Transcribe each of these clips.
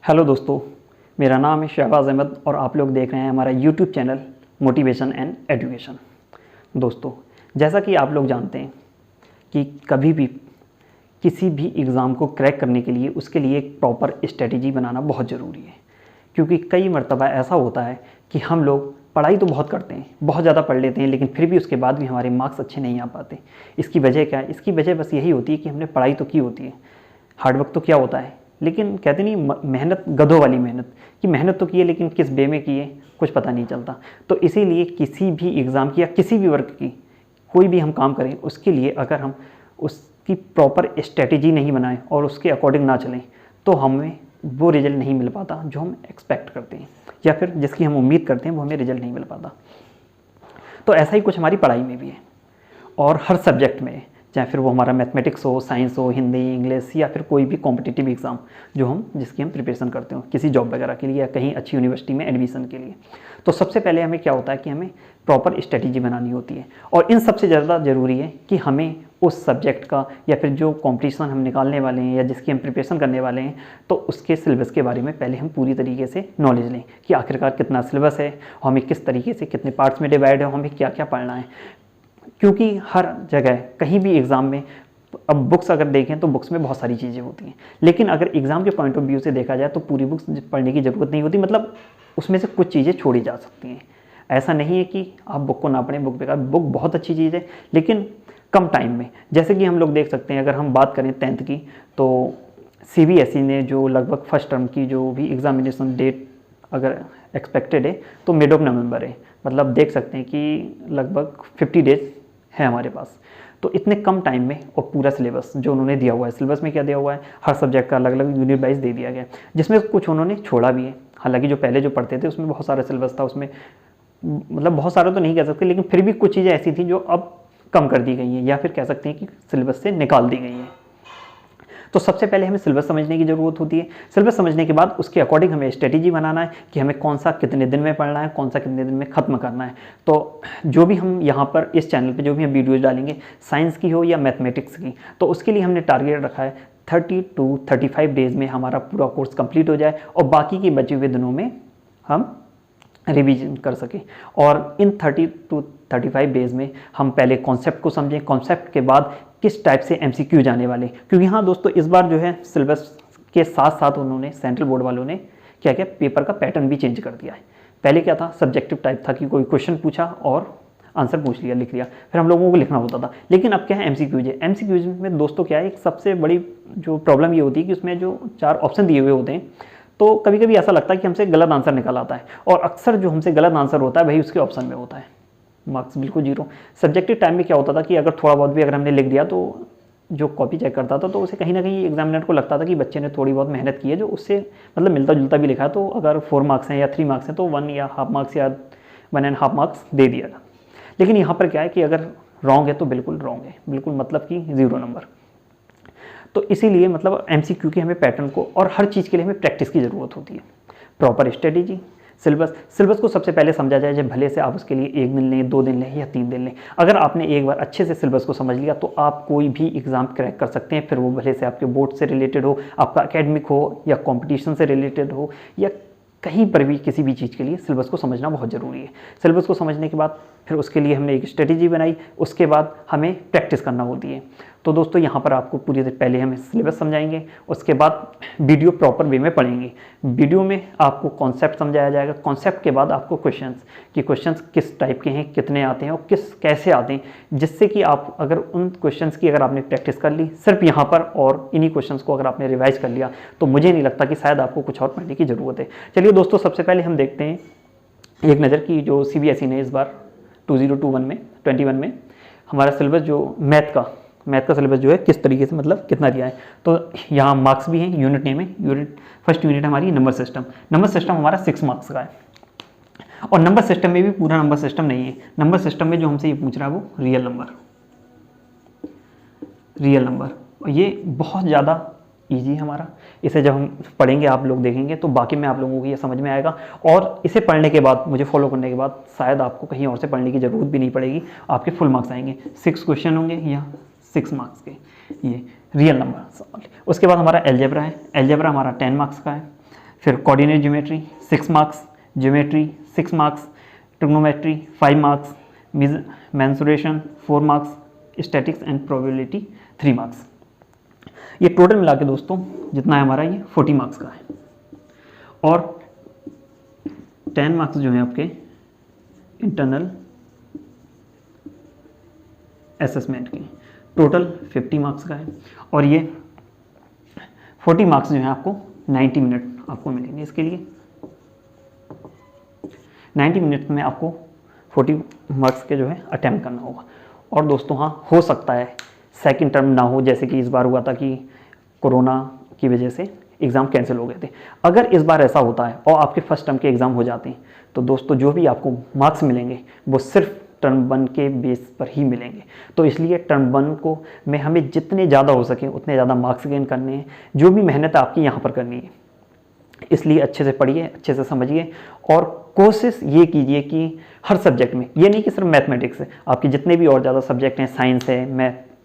Hello दोस्तों, मेरा नाम है शहबाज अहमद और आप लोग देख रहे हैं हमारा YouTube channel motivation and education. दोस्तों, जैसा कि आप लोग जानते हैं कि कभी भी किसी भी एग्ज़ाम को क्रैक करने के लिए उसके लिए एक प्रॉपर स्ट्रेटजी बनाना बहुत ज़रूरी है। क्योंकि कई मर्तबा ऐसा होता है कि हम लोग पढ़ाई तो बहुत करते हैं, बहुत ज़्यादा पढ़ लेते हैं, लेकिन फिर भी उसके बाद भी हमारे मार्क्स अच्छे नहीं आ पाते। इसकी वजह क्या है? इसकी वजह बस यही होती है कि हमने पढ़ाई तो की होती है, हार्डवर्क तो किया होता है, लेकिन कहते नहीं मेहनत गधों वाली मेहनत, कि मेहनत तो की है लेकिन किस वे में की है कुछ पता नहीं चलता। तो इसीलिए किसी भी एग्ज़ाम की या किसी भी वर्क की कोई भी हम काम करें, उसके लिए अगर हम उसकी प्रॉपर स्ट्रेटजी नहीं बनाएं और उसके अकॉर्डिंग ना चलें तो हमें वो रिजल्ट नहीं मिल पाता जो हम एक्सपेक्ट करते हैं, या फिर जिसकी हम उम्मीद करते हैं वो हमें रिजल्ट नहीं मिल पाता। तो ऐसा ही कुछ हमारी पढ़ाई में भी है और हर सब्जेक्ट में, चाहे फिर वो हमारा मैथमेटिक्स हो, साइंस हो, हिंदी, इंग्लिश, या फिर कोई भी कॉम्पिटिटिव एग्ज़ाम जिसकी हम प्रिपरेशन करते हो किसी जॉब वगैरह के लिए या कहीं अच्छी यूनिवर्सिटी में एडमिशन के लिए। तो सबसे पहले हमें क्या होता है कि हमें प्रॉपर स्ट्रेटजी बनानी होती है, और इन सबसे ज़्यादा ज़रूरी है कि हमें उस सब्जेक्ट का या फिर जो कॉम्पिटिशन हम निकालने वाले हैं या जिसकी हम प्रिपरेशन करने वाले हैं, तो उसके सिलेबस के बारे में पहले हम पूरी तरीके से नॉलेज लें कि आखिरकार कितना सिलेबस है, हमें किस तरीके से कितने पार्ट्स में डिवाइड है, हमें क्या क्या पढ़ना है। क्योंकि हर जगह कहीं भी एग्ज़ाम में, अब बुक्स अगर देखें तो बुक्स में बहुत सारी चीज़ें होती हैं, लेकिन अगर एग्ज़ाम के पॉइंट ऑफ व्यू से देखा जाए तो पूरी बुक्स पढ़ने की ज़रूरत नहीं होती। मतलब उसमें से कुछ चीज़ें छोड़ी जा सकती हैं। ऐसा नहीं है कि आप बुक को ना पढ़ें, बुक बेकार, बुक बहुत अच्छी चीज़ है, लेकिन कम टाइम में। जैसे कि हम लोग देख सकते हैं, अगर हम बात करें 10th की, तो CBSE ने जो लगभग फर्स्ट टर्म की जो भी एग्ज़ामिनेशन डेट अगर एक्सपेक्टेड है तो मिड ऑफ नवंबर है। मतलब देख सकते हैं कि लगभग 50 डेज है हमारे पास। तो इतने कम टाइम में और पूरा सिलेबस जो उन्होंने दिया हुआ है, सिलेबस में क्या दिया हुआ है, हर सब्जेक्ट का अलग अलग यूनिट वाइज दे दिया गया, जिसमें कुछ उन्होंने छोड़ा भी है। हालांकि जो पहले जो पढ़ते थे उसमें बहुत सारा सिलेबस था, उसमें मतलब बहुत सारा तो नहीं कह सकते, लेकिन फिर भी कुछ चीज़ें ऐसी थी जो अब कम कर दी गई हैं, या फिर कह सकते हैं कि सिलेबस से निकाल दी गई हैं। तो सबसे पहले हमें सिलेबस समझने की ज़रूरत होती है। सिलेबस समझने के बाद उसके अकॉर्डिंग हमें स्ट्रेटजी बनाना है कि हमें कौन सा कितने दिन में पढ़ना है, कौन सा कितने दिन में ख़त्म करना है। तो जो भी हम यहाँ पर इस चैनल पे जो भी हम वीडियोज़ डालेंगे, साइंस की हो या मैथमेटिक्स की, तो उसके लिए हमने टारगेट रखा है 30 to 35 डेज़ में हमारा पूरा कोर्स कंप्लीट हो जाए और बाकी के बचे हुए दिनों में हम रिवीजन कर सकें। और इन 30 to 35 डेज़ में हम पहले कॉन्सेप्ट को समझें, कॉन्सेप्ट के बाद किस टाइप से MCQ जाने वाले। क्योंकि हाँ दोस्तों, इस बार जो है सिलेबस के साथ साथ उन्होंने, सेंट्रल बोर्ड वालों ने क्या क्या पेपर का पैटर्न भी चेंज कर दिया है। पहले क्या था, सब्जेक्टिव टाइप था कि कोई क्वेश्चन पूछा और आंसर पूछ लिया, लिख लिया, फिर हम लोगों को लिखना होता था। लेकिन अब क्या है, MCQs है। MCQs में दोस्तों क्या है, एक सबसे बड़ी जो प्रॉब्लम ये होती है कि उसमें जो 4 ऑप्शन दिए हुए होते हैं, तो कभी कभी ऐसा लगता है कि हमसे गलत आंसर निकल आता है, और अक्सर जो हमसे गलत आंसर होता है वही उसके ऑप्शन में होता है। मार्क्स बिल्कुल जीरो। सब्जेक्टिव टाइम में क्या होता था कि अगर थोड़ा बहुत भी अगर हमने लिख दिया तो जो कॉपी चेक करता था तो उसे कहीं ना कहीं एग्जामिनर को लगता था कि बच्चे ने थोड़ी बहुत मेहनत की है, जो उससे मतलब मिलता जुलता भी लिखा है। तो अगर 4 मार्क्स हैं या 3 मार्क्स हैं तो 1 या हाफ मार्क्स या 1.5 मार्क्स दे दिया था। लेकिन यहाँ पर क्या है कि अगर रॉन्ग है तो बिल्कुल रॉन्ग है, बिल्कुल मतलब कि 0 नंबर। तो इसीलिए मतलब MCQ की हमें पैटर्न को और हर चीज़ के लिए हमें प्रैक्टिस की ज़रूरत होती है। प्रॉपर स्ट्रेटेजी, सिलेबस को सबसे पहले समझा जाए, जब भले से आप उसके लिए 1 दिन लें, 2 दिन लें या 3 दिन लें। अगर आपने एक बार अच्छे से सिलेबस को समझ लिया तो आप कोई भी एग्ज़ाम क्रैक कर सकते हैं। फिर वो भले से आपके बोर्ड से रिलेटेड हो, आपका एकेडमिक हो, या कंपटीशन से रिलेटेड हो, या कहीं पर भी किसी भी चीज़ के लिए सिलेबस को समझना बहुत ज़रूरी है। सिलेबस को समझने के बाद फिर उसके लिए हमने एक स्ट्रेटेजी बनाई, उसके बाद हमें प्रैक्टिस करना होती है। तो दोस्तों, यहाँ पर आपको पूरी पहले हमें सिलेबस समझाएंगे, उसके बाद वीडियो प्रॉपर वे में पढ़ेंगे। वीडियो में आपको कॉन्सेप्ट समझाया जाएगा, कॉन्सेप्ट के बाद आपको क्वेश्चंस कि क्वेश्चंस किस टाइप के हैं, कितने आते हैं और कैसे आते हैं, जिससे कि आप अगर उन क्वेश्चंस की अगर आपने प्रैक्टिस कर ली सिर्फ यहाँ पर और इन्हीं क्वेश्चंस को अगर आपने रिवाइज कर लिया, तो मुझे नहीं लगता कि शायद आपको कुछ और पढ़ने की ज़रूरत है। चलिए दोस्तों, सबसे पहले हम देखते हैं एक नज़र की जो CBSE ने इस बार 2021 में हमारा सिलेबस जो मैथ का सिलेबस जो है किस तरीके से मतलब कितना दिया है। तो यहाँ मार्क्स भी हैं, यूनिट नेम है, फर्स्ट यूनिट हमारी नंबर सिस्टम हमारा 6 मार्क्स का है। और नंबर सिस्टम में भी पूरा नंबर सिस्टम नहीं है। नंबर सिस्टम में जो हमसे ये पूछ रहा है वो रियल नंबर, और ये बहुत ज़्यादा ईजी है हमारा। इसे जब हम पढ़ेंगे, आप लोग देखेंगे तो बाकी में आप लोगों को ये समझ में आएगा, और इसे पढ़ने के बाद, मुझे फॉलो करने के बाद शायद आपको कहीं और से पढ़ने की ज़रूरत भी नहीं पड़ेगी, आपके फुल मार्क्स आएंगे। 6 क्वेश्चन होंगे या 6 मार्क्स के, ये रियल नंबर। उसके बाद हमारा एलजेब्रा है, एलजेब्रा हमारा 10 मार्क्स का है। फिर coordinate geometry 6 marks, geometry 6 marks, trigonometry 5 marks, mensuration 4 marks, statics and probability 3 marks. ये टोटल मिला के दोस्तों जितना है हमारा ये 40 मार्क्स का है। और 10 मार्क्स जो है आपके इंटरनल असेसमेंट के, टोटल 50 मार्क्स का है। और ये 40 मार्क्स जो है आपको 90 मिनट आपको मिलेंगे। इसके लिए 90 मिनट में आपको 40 मार्क्स के जो है अटैम्प्ट करना होगा। और दोस्तों हाँ, हो सकता है सेकंड टर्म ना हो, जैसे कि इस बार हुआ था कि कोरोना की वजह से एग्ज़ाम कैंसिल हो गए थे। अगर इस बार ऐसा होता है और आपके फर्स्ट टर्म के एग्ज़ाम हो जाते हैं तो दोस्तों जो भी आपको मार्क्स मिलेंगे वो सिर्फ टर्म 1 के बेस पर ही मिलेंगे। तो इसलिए टर्म 1 को में हमें जितने ज़्यादा हो सके उतने ज़्यादा मार्क्स गेन करने हैं, जो भी मेहनत आपकी यहाँ पर करनी है। इसलिए अच्छे से पढ़िए, अच्छे से समझिए और कोशिश ये कीजिए कि हर सब्जेक्ट में, ये नहीं कि सिर्फ मैथमेटिक्स है, आपके जितने भी और ज़्यादा सब्जेक्ट हैं, साइंस है,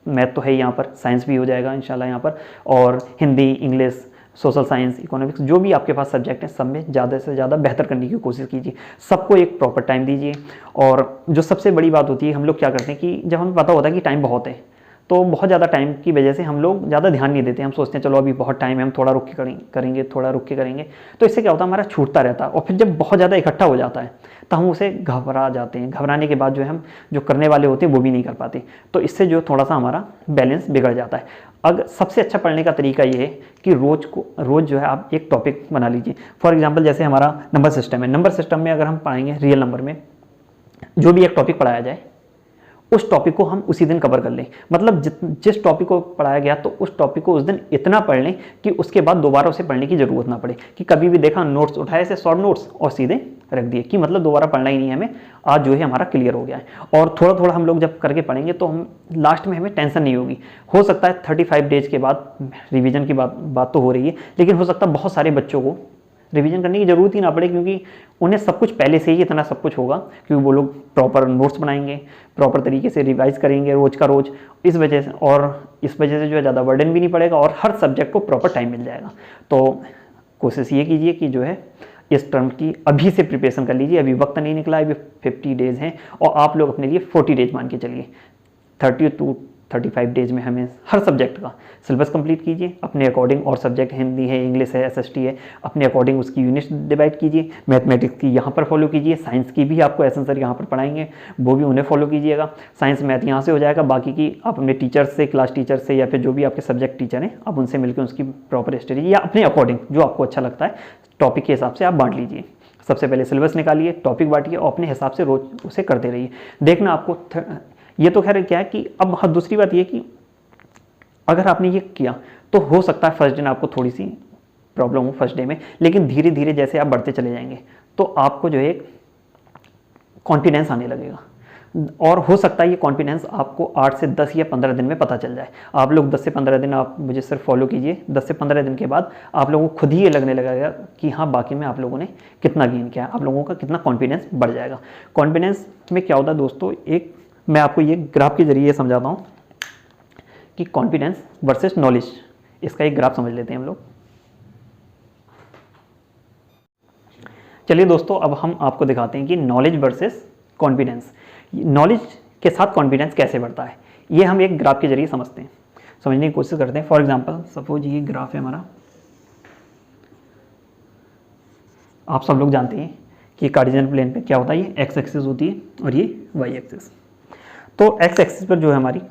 मैथ तो है ही यहाँ पर, साइंस भी हो जाएगा इंशाल्लाह यहाँ पर, और Hindi, English, social science, economics, जो भी आपके पास सब्जेक्ट हैं सब में ज़्यादा से ज़्यादा बेहतर करने की कोशिश कीजिए। सबको एक प्रॉपर टाइम दीजिए। और जो सबसे बड़ी बात होती है, हम लोग क्या करते हैं कि जब हमें पता होता है कि टाइम बहुत है तो बहुत ज़्यादा टाइम की वजह से हम लोग ज़्यादा ध्यान नहीं देते। हम सोचते हैं चलो अभी बहुत टाइम है, हम थोड़ा रुक के करेंगे, थोड़ा रुक के करेंगे। तो इससे क्या होता है, हमारा छूटता रहता है। और फिर जब बहुत ज़्यादा इकट्ठा हो जाता है तो हम उसे घबरा जाते हैं। घबराने के बाद जो है हम जो करने वाले होते हैं वो भी नहीं कर पाते। तो इससे जो थोड़ा सा हमारा बैलेंस बिगड़ जाता है। अगर सबसे अच्छा पढ़ने का तरीका ये है कि रोज़ जो है आप एक टॉपिक बना लीजिए। फॉर एग्जांपल जैसे हमारा नंबर सिस्टम है, नंबर सिस्टम में अगर हम पढ़ाएंगे रियल नंबर में जो भी एक टॉपिक पढ़ाया जाए उस टॉपिक को हम उसी दिन कवर कर लें। मतलब जिस टॉपिक को पढ़ाया गया तो उस टॉपिक को उस दिन इतना पढ़ लें कि उसके बाद दोबारा उसे पढ़ने की ज़रूरत ना पड़े, कि कभी भी देखा नोट्स उठाए से शॉर्ट नोट्स और सीधे रख दिए, कि मतलब दोबारा पढ़ना ही नहीं है हमें, आज जो है हमारा क्लियर हो गया है। और थोड़ा थोड़ा हम लोग जब करके पढ़ेंगे तो हम लास्ट में हमें टेंशन नहीं होगी। हो सकता है 35 डेज के बाद रिवीजन की बात तो हो रही है, लेकिन हो सकता है बहुत सारे बच्चों को रिवीजन करने की ज़रूरत ही ना पड़े, क्योंकि उन्हें सब कुछ पहले से ही इतना सब कुछ होगा, क्योंकि वो लोग प्रॉपर नोट्स बनाएंगे, प्रॉपर तरीके से रिवाइज करेंगे रोज़ का रोज़। इस वजह से जो है ज़्यादा बर्डन भी नहीं पड़ेगा और हर सब्जेक्ट को प्रॉपर टाइम मिल जाएगा। तो कोशिश ये कीजिए कि जो है इस टर्म की अभी से प्रिपरेशन कर लीजिए। अभी वक्त नहीं निकला, अभी 50 डेज़ हैं और आप लोग अपने लिए 40 डेज मान के चलिए। 30 to 35 डेज में हमें हर सब्जेक्ट का सिलेबस कंप्लीट कीजिए अपने अकॉर्डिंग। और सब्जेक्ट हिंदी है, इंग्लिश है, एसएसटी है, अपने अकॉर्डिंग उसकी यूनिट डिवाइड कीजिए। मैथमेटिक्स की यहाँ पर फॉलो कीजिए, साइंस की भी आपको एसेंस सर यहाँ पर पढ़ाएंगे, वो भी उन्हें फॉलो कीजिएगा। साइंस मैथ यहाँ से हो जाएगा, बाकी की आप अपने टीचर से, क्लास टीचर से या फिर जो भी आपके सब्जेक्ट टीचर हैं आप उनसे मिलकर उसकी प्रॉपर स्टडी या अपने अकॉर्डिंग जो आपको अच्छा लगता है टॉपिक के हिसाब से आप बांट लीजिए। सबसे पहले सिलेबस निकालिए, टॉपिक बांटिए और अपने हिसाब से रोज उसे करते रहिए। देखना आपको ये तो खैर क्या है कि अब दूसरी बात ये कि अगर आपने ये किया तो हो सकता है फर्स्ट डे आपको थोड़ी सी प्रॉब्लम हो फर्स्ट डे में, लेकिन धीरे धीरे जैसे आप बढ़ते चले जाएंगे तो आपको जो है एक कॉन्फिडेंस आने लगेगा। और हो सकता है ये कॉन्फिडेंस आपको 8 से 10 या 15 दिन में पता चल जाए। आप लोग 10 से 15 दिन आप मुझे सिर्फ फॉलो कीजिए। 10 से 15 दिन के बाद आप लोगों को खुद ही ये लगने लगेगा कि हाँ बाकी में आप लोगों ने कितना गेन किया, आप लोगों का कितना कॉन्फिडेंस बढ़ जाएगा। कॉन्फिडेंस में क्या होता है दोस्तों, एक मैं आपको ये ग्राफ के जरिए समझाता हूँ कि कॉन्फिडेंस वर्सेस नॉलेज, इसका एक ग्राफ समझ लेते हैं हम लोग। चलिए दोस्तों, अब हम आपको दिखाते हैं कि नॉलेज वर्सेस कॉन्फिडेंस, नॉलेज के साथ कॉन्फिडेंस कैसे बढ़ता है, ये हम एक ग्राफ के जरिए समझते हैं, समझने की कोशिश करते हैं। फॉर एग्जांपल सपोज ये ग्राफ है हमारा, आप सब लोग जानते हैं कि कार्टेशियन प्लेन पे क्या होता है, ये एक्स एक्सिस होती है और ये वाई एक्सिस। तो एक्स एक्सिस पर जो है हमारी,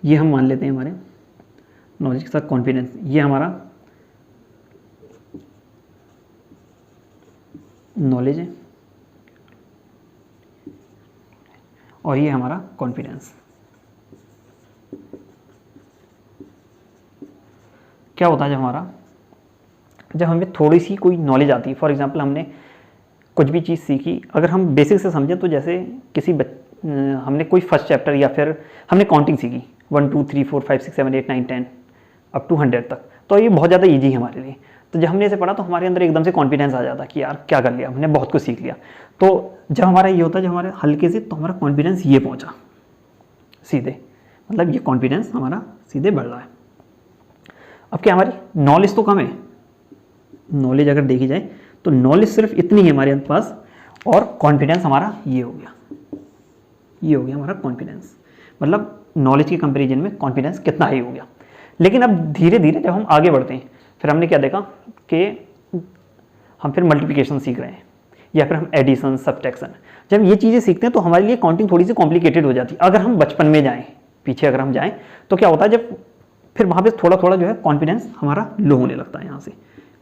ये हम मान लेते हैं हमारे नॉलेज के साथ कॉन्फिडेंस, ये हमारा नॉलेज है और ये हमारा कॉन्फिडेंस। क्या होता है जब हमें थोड़ी सी कोई नॉलेज आती है, फॉर एग्जांपल हमने कुछ भी चीज़ सीखी, अगर हम बेसिक से समझें तो जैसे हमने कोई फर्स्ट चैप्टर या फिर हमने काउंटिंग सीखी 1 2 3 4 5 6 7 8 9 10 अप टू 100 तक, तो ये बहुत ज़्यादा ईजी है हमारे लिए। तो जब हमने इसे पढ़ा तो हमारे अंदर एकदम से कॉन्फिडेंस आ जाता कि यार क्या कर लिया, हमने बहुत कुछ सीख लिया। तो जब हमारा ये होता है, जब हमारे हल्के से, तो हमारा कॉन्फिडेंस ये पहुंचा सीधे, मतलब ये कॉन्फिडेंस हमारा सीधे बढ़ रहा है। अब क्या हमारी नॉलेज तो कम है नॉलेज अगर देखी जाए तो नॉलेज सिर्फ इतनी है हमारे पास, और कॉन्फिडेंस हमारा ये हो गया, ये हो गया हमारा कॉन्फिडेंस। मतलब नॉलेज के कंपैरिजन में कॉन्फिडेंस कितना हाई हो गया। लेकिन अब धीरे धीरे जब हम आगे बढ़ते हैं, फिर हमने क्या देखा कि हम फिर मल्टीप्लिकेशन सीख रहे हैं, या फिर हम एडिशन, सब्ट्रैक्शन, जब ये चीज़ें सीखते हैं तो हमारे लिए काउंटिंग थोड़ी सी कॉम्प्लिकेटेड हो जाती है। अगर हम बचपन में जाएँ, पीछे अगर हम जाएँ, तो क्या होता है, जब फिर वहाँ पे थोड़ा थोड़ा जो है कॉन्फिडेंस हमारा लो होने लगता है, यहाँ से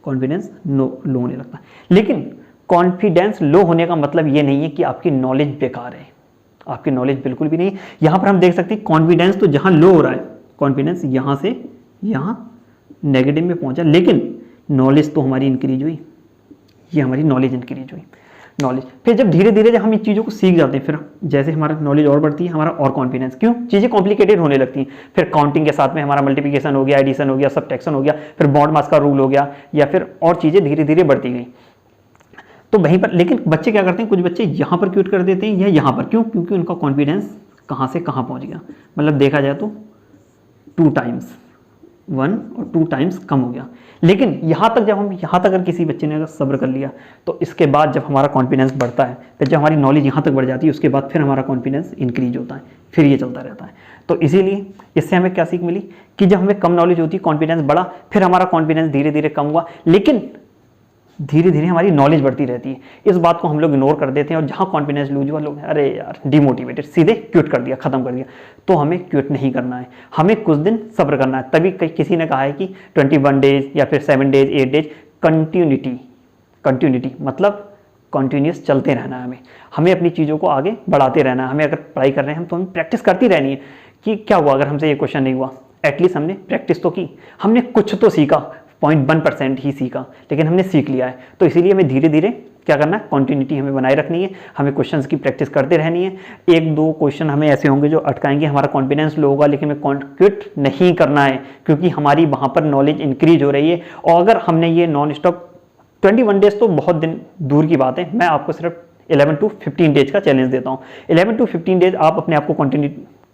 कॉन्फिडेंस लो होने लगता है। लेकिन कॉन्फिडेंस लो होने का मतलब ये नहीं है कि आपकी नॉलेज बेकार है, आपकी नॉलेज बिल्कुल भी नहीं। यहाँ पर हम देख सकते हैं कॉन्फिडेंस तो जहाँ लो हो रहा है, कॉन्फिडेंस यहाँ से यहाँ नेगेटिव में पहुँचा, लेकिन नॉलेज तो हमारी इंक्रीज हुई, ये हमारी नॉलेज इंक्रीज हुई। नॉलेज फिर जब धीरे धीरे जब हम इन चीज़ों को सीख जाते हैं, फिर जैसे हमारा नॉलेज और बढ़ती है, हमारा और कॉन्फिडेंस, क्यों, चीज़ें कॉम्प्लिकेटेड होने लगती हैं। फिर काउंटिंग के साथ में हमारा मल्टीप्लिकेशन हो गया, एडिशन हो गया, सब्ट्रैक्शन हो गया, फिर बॉड मास का रूल हो गया, या फिर और चीज़ें धीरे धीरे बढ़ती गई। तो वहीं पर लेकिन बच्चे क्या करते हैं, कुछ बच्चे यहाँ पर क्विट कर देते हैं या यहाँ पर, क्यों, क्योंकि उनका कॉन्फिडेंस कहाँ से कहाँ पहुँच गया। मतलब देखा जाए तो 2 टाइम्स 1 और 2 टाइम्स कम हो गया। लेकिन यहाँ तक जब हम यहाँ तक अगर किसी बच्चे ने अगर सब्र कर लिया, तो इसके बाद जब हमारा कॉन्फिडेंस बढ़ता है, फिर जब हमारी नॉलेज यहाँ तक बढ़ जाती है, उसके बाद फिर हमारा कॉन्फिडेंस इंक्रीज होता है, फिर ये चलता रहता है। तो इसीलिए इससे हमें क्या सीख मिली कि जब हमें कम नॉलेज होती, कॉन्फिडेंस बढ़ा, फिर हमारा कॉन्फिडेंस धीरे धीरे कम हुआ, लेकिन धीरे धीरे हमारी नॉलेज बढ़ती रहती है। इस बात को हम लोग इग्नोर कर देते हैं, और जहाँ कॉन्फिडेंस लूज हुआ, लोग अरे यार डिमोटिवेटेड, सीधे क्विट कर दिया, खत्म कर दिया। तो हमें क्विट नहीं करना है, हमें कुछ दिन सब्र करना है। तभी किसी ने कहा है कि 21 डेज या फिर 7 डेज 8 डेज कंटिन्यूटी मतलब कंटिन्यूस चलते रहना है। हमें अपनी चीज़ों को आगे बढ़ाते रहना है। हमें अगर पढ़ाई कर रहे हैं हम, तो हमें प्रैक्टिस करती रहनी है कि क्या हुआ अगर हमसे ये क्वेश्चन नहीं हुआ, एटलीस्ट हमने प्रैक्टिस तो की, हमने कुछ तो सीखा, 0.1% ही सीखा, लेकिन हमने सीख लिया है। तो इसीलिए हमें धीरे धीरे क्या करना है, कॉन्टिन्यूटी हमें बनाए रखनी है, हमें क्वेश्चंस की प्रैक्टिस करते रहनी है। 1-2 क्वेश्चन हमें ऐसे होंगे जो अटकाएंगे, हमारा कॉन्फिडेंस लो होगा, लेकिन हमें क्विट नहीं करना है, क्योंकि हमारी वहाँ पर नॉलेज इंक्रीज हो रही है। और अगर हमने ये नॉन स्टॉप 21 डेज तो बहुत दिन दूर की बात है, मैं आपको सिर्फ 11 to 15 डेज का चैलेंज देता हूँ। 11 to 15 डेज आप अपने आप को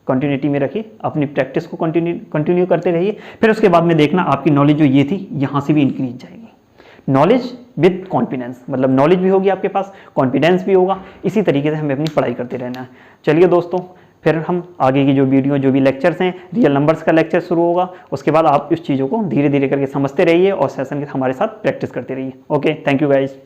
कंटिन्यूटी में रखिए, अपनी प्रैक्टिस को कंटिन्यू करते रहिए। फिर उसके बाद में देखना आपकी नॉलेज जो ये थी, यहाँ से भी इंक्रीज जाएगी। नॉलेज विद कॉन्फिडेंस, मतलब नॉलेज भी होगी आपके पास, कॉन्फिडेंस भी होगा। इसी तरीके से हमें अपनी पढ़ाई करते रहना है। चलिए दोस्तों, फिर हम आगे की जो वीडियो, जो भी लेक्चर्स हैं, रियल नंबर्स का लेक्चर शुरू होगा, उसके बाद आप इस चीज़ों को धीरे धीरे करके समझते रहिए और सेशन के हमारे साथ प्रैक्टिस करते रहिए। Okay, thank you guys.